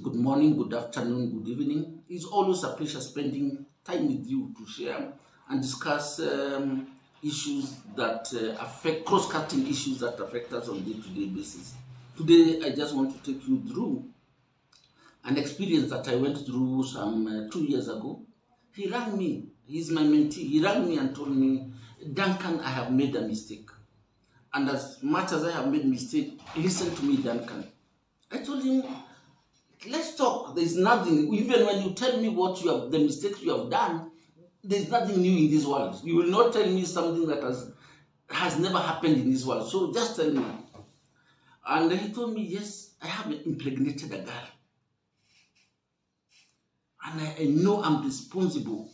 Good morning, good afternoon, good evening. It's always a pleasure spending time with you to share and discuss issues that affect, cross-cutting issues that affect us on a day-to-day basis. Today, I just want to take you through an experience that I went through some 2 years ago. He rang me, he's my mentee, he rang me and told me, Duncan, I have made a mistake. And as much as I have made a mistake, listen to me, Duncan. I told him, let's talk. There's nothing, even when you tell me what you have, the mistakes you have done, there's nothing new in this world. You will not tell me something that has never happened in this world. So just tell me. And he told me, yes, I have impregnated a girl. And I know I'm responsible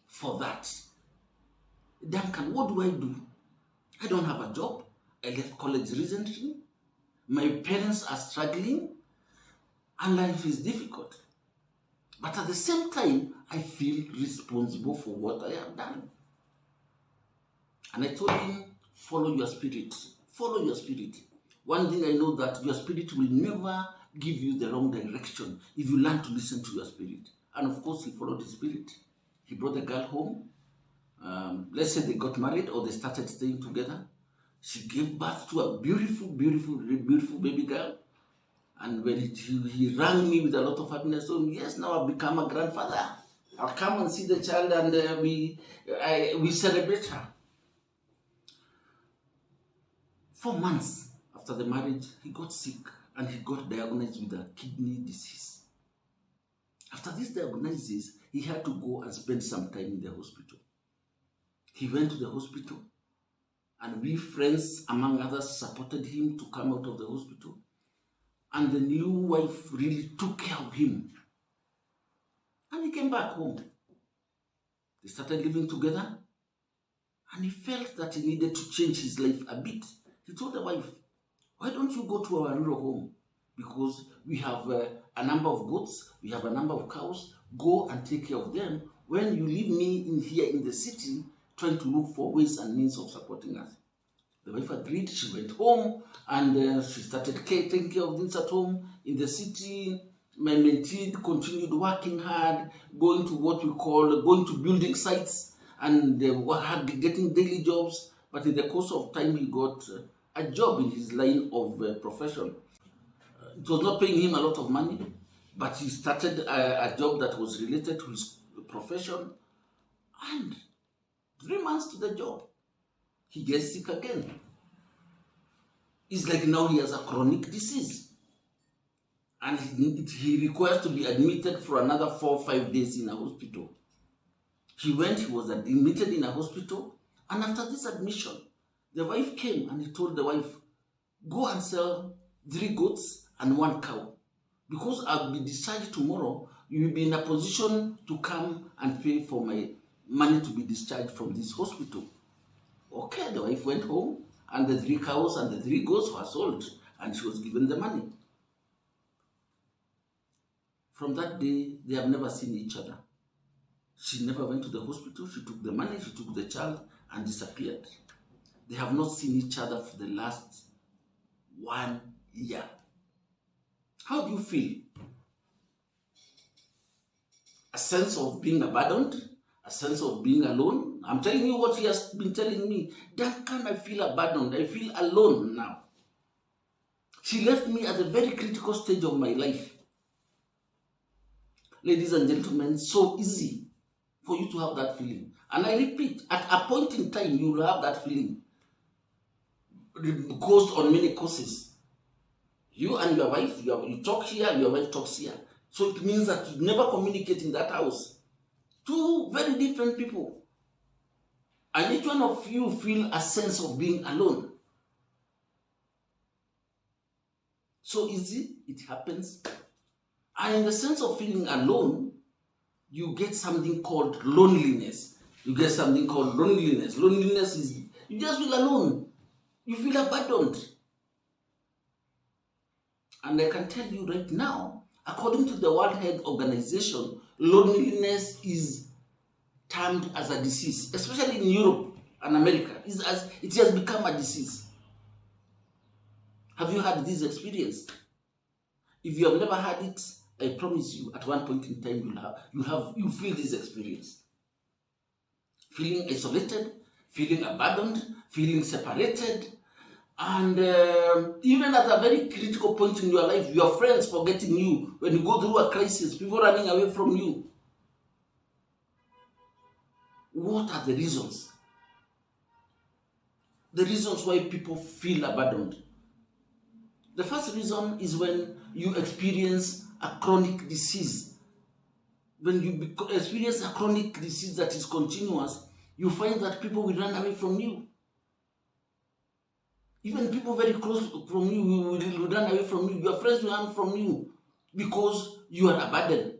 for that. Duncan, what do I do? I don't have a job. I left college recently. My parents are struggling. And life is difficult. But at the same time, I feel responsible for what I have done. And I told him, follow your spirit. Follow your spirit. One thing I know, that your spirit will never give you the wrong direction if you learn to listen to your spirit. And of course, he followed his spirit. He brought the girl home. Let's say they got married or they started staying together. She gave birth to a beautiful, beautiful, beautiful baby girl. And when he rang me with a lot of happiness, I told him, yes, now I've become a grandfather. I'll come and see the child and we celebrate her. 4 months after the marriage, he got sick and he got diagnosed with a kidney disease. After this diagnosis, he had to go and spend some time in the hospital. He went to the hospital and we friends, among others, supported him to come out of the hospital. And the new wife really took care of him. And he came back home. They started living together. And he felt that he needed to change his life a bit. He told the wife, why don't you go to our rural home? Because we have a number of goats, we have a number of cows. Go and take care of them. When you leave me in here in the city, trying to look for ways and means of supporting us. The wife agreed. She went home and she started taking care of things at home. In the city, my mentee continued working hard, going to what we call, going to building sites and getting daily jobs. But in the course of time, he got a job in his line of profession. It was not paying him a lot of money, but he started a job that was related to his profession. And 3 months to the job, he gets sick again. It's like now he has a chronic disease. And he requires to be admitted for another 4 or 5 days in a hospital. He was admitted in a hospital. And after this admission, the wife came and he told the wife, go and sell 3 goats and 1 cow. Because I'll be discharged tomorrow, you will be in a position to come and pay for my money to be discharged from this hospital. Okay, the wife went home and the 3 cows and the 3 goats were sold and she was given the money. From that day, they have never seen each other. She never went to the hospital. She took the money, she took the child and disappeared. They have not seen each other for the last 1 year. How do you feel? A sense of being abandoned? A sense of being alone? I'm telling you what he has been telling me. Duncan, I feel abandoned. I feel alone now. She left me at a very critical stage of my life. Ladies and gentlemen, so easy for you to have that feeling. And I repeat, at a point in time, you will have that feeling. It goes on many courses. You and your wife, you talk here, your wife talks here. So it means that you never communicate in that house. 2 very different people. And each one of you feel a sense of being alone. So easy, it happens. And in the sense of feeling alone, you get something called loneliness. You get something called loneliness. Loneliness is, you just feel alone. You feel abandoned. And I can tell you right now, according to the World Health Organization, loneliness is termed as a disease, especially in Europe and America. It has become a disease. Have you had this experience? If you have never had it, I promise you, at one point in time, you feel this experience. Feeling isolated, feeling abandoned, feeling separated, and even at a very critical point in your life, your friends forgetting you. When you go through a crisis, people running away from you. What are the reasons? The reasons why people feel abandoned. The first reason is when you experience a chronic disease. When you experience a chronic disease that is continuous, you find that people will run away from you. Even people very close from you will run away from you. Your friends will run from you because you are abandoned.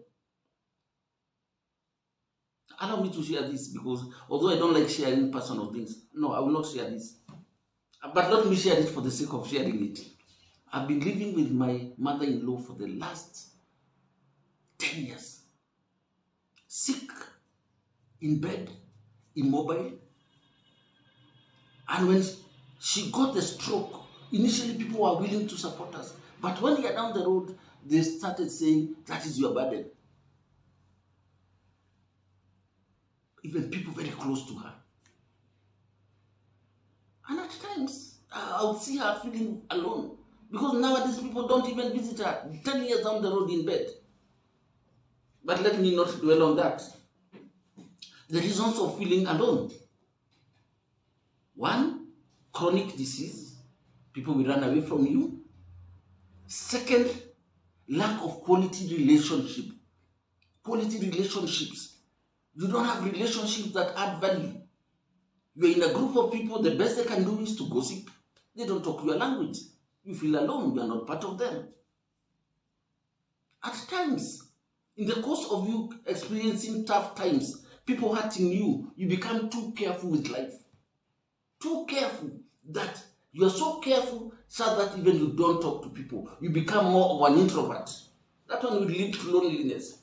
Allow me to share this, because although I don't like sharing personal things, no, I will not share this. But let me share it for the sake of sharing it. I've been living with my mother-in-law for the last 10 years. Sick, in bed, immobile. And when she got the stroke, initially people were willing to support us. But when we are down the road, they started saying, that is your burden. Even people very close to her. And at times, I would see her feeling alone. Because nowadays people don't even visit her 10 years down the road in bed. But let me not dwell on that. The reasons of feeling alone. One, chronic disease. People will run away from you. Second, lack of quality relationship. Quality relationships. You don't have relationships that add value. You're in a group of people, the best they can do is to gossip. They don't talk your language. You feel alone, you are not part of them. At times, in the course of you experiencing tough times, people hurting you, you become too careful with life. Too careful that you are so careful so that even you don't talk to people. You become more of an introvert. That one will lead to loneliness.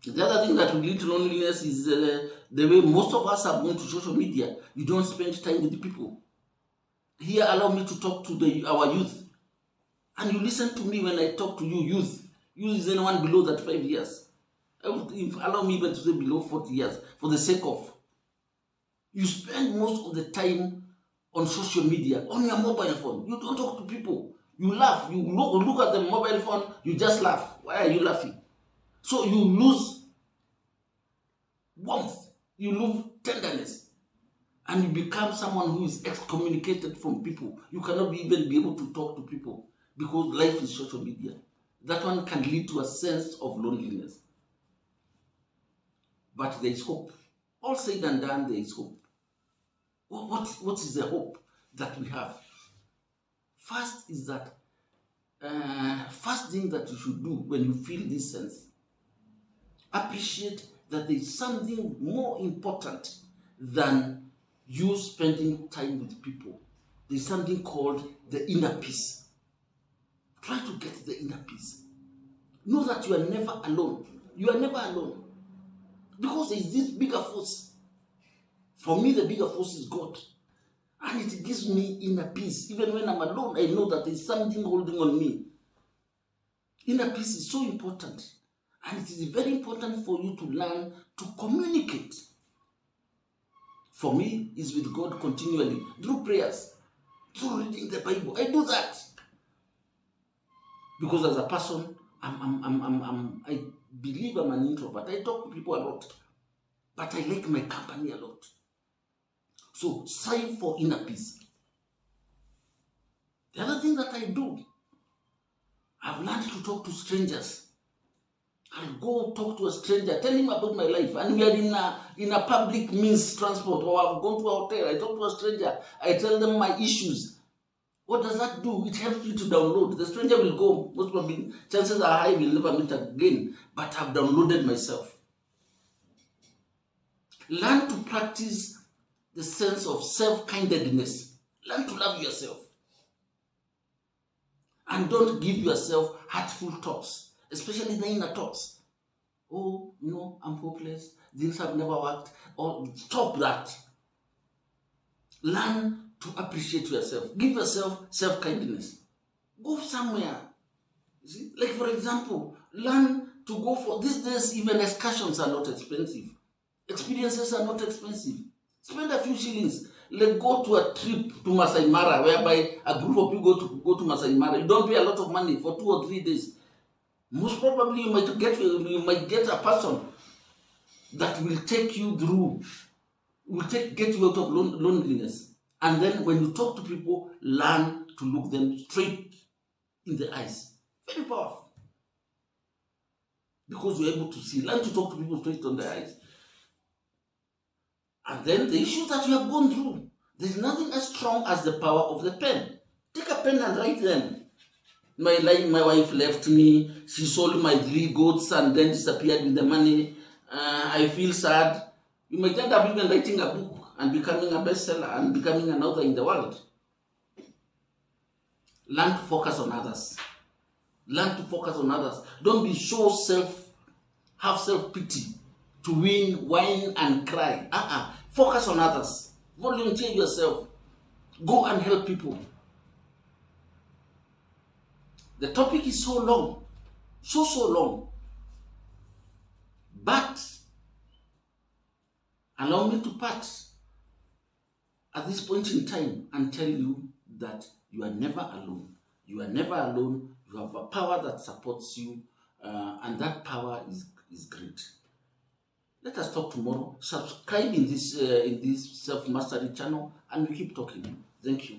The other thing that will lead to loneliness is the way most of us are going to social media. You don't spend time with the people. Here, allow me to talk to our youth. And you listen to me when I talk to you, youth. Youth is anyone below that 5 years. Allow me even to say below 40 years, for the sake of. You spend most of the time on social media, on your mobile phone. You don't talk to people. You laugh. You look at the mobile phone, you just laugh. Why are you laughing? So you lose warmth. You lose tenderness. And you become someone who is excommunicated from people. You cannot even be able to talk to people because life is social media. That one can lead to a sense of loneliness. But there is hope. All said and done, there is hope. What is the hope that we have? First is that, first thing that you should do when you feel this sense, appreciate that there is something more important than you spending time with people. There is something called the inner peace. Try to get the inner peace. Know that you are never alone. You are never alone. Because there is this bigger force. For me, the bigger force is God. And it gives me inner peace. Even when I'm alone, I know that there is something holding on me. Inner peace is so important. And it is very important for you to learn to communicate. For me, is with God continually, through prayers, through reading the Bible. I do that. Because as a person, I believe I'm an introvert. I talk to people a lot. But I like my company a lot. So, strive for inner peace. The other thing that I do, I've learned to talk to strangers. I'll go talk to a stranger, tell him about my life, and we are in a public means transport, or I've gone to a hotel, I talk to a stranger, I tell them my issues. What does that do? It helps you to download. The stranger will go, most probably, chances are high we'll never meet again, but I've downloaded myself. Learn to practice the sense of self-kindness. Learn to love yourself. And don't give yourself hurtful thoughts. Especially the inner thoughts. Oh, no, I'm hopeless. Things have never worked. Or stop that. Learn to appreciate yourself. Give yourself self-kindness. Go somewhere. You see? Like, for example, learn to go for, these days, even excursions are not expensive. Experiences are not expensive. Spend a few shillings. Let's go to a trip to Masai Mara, whereby a group of people go to Masai Mara. You don't pay a lot of money for 2 or 3 days. Most probably you might get a person that will take you through, get you out of loneliness. And then when you talk to people, learn to look them straight in the eyes. Very powerful. Because you're able to see. Learn to talk to people straight on the eyes. And then the issues that you have gone through. There's nothing as strong as the power of the pen. Take a pen and write them. My wife left me. She sold my 3 goats and then disappeared with the money. I feel sad. You might end up even writing a book and becoming a bestseller and becoming an author in the world. Learn to focus on others. Learn to focus on others. Don't be so have self-pity to whine and cry. Focus on others. Volunteer yourself. Go and help people. The topic is so long. So long. But allow me to part at this point in time and tell you that you are never alone. You are never alone. You have a power that supports you, and that power is great. Let us talk tomorrow. Subscribe in this self-mastery channel, and we keep talking. Thank you.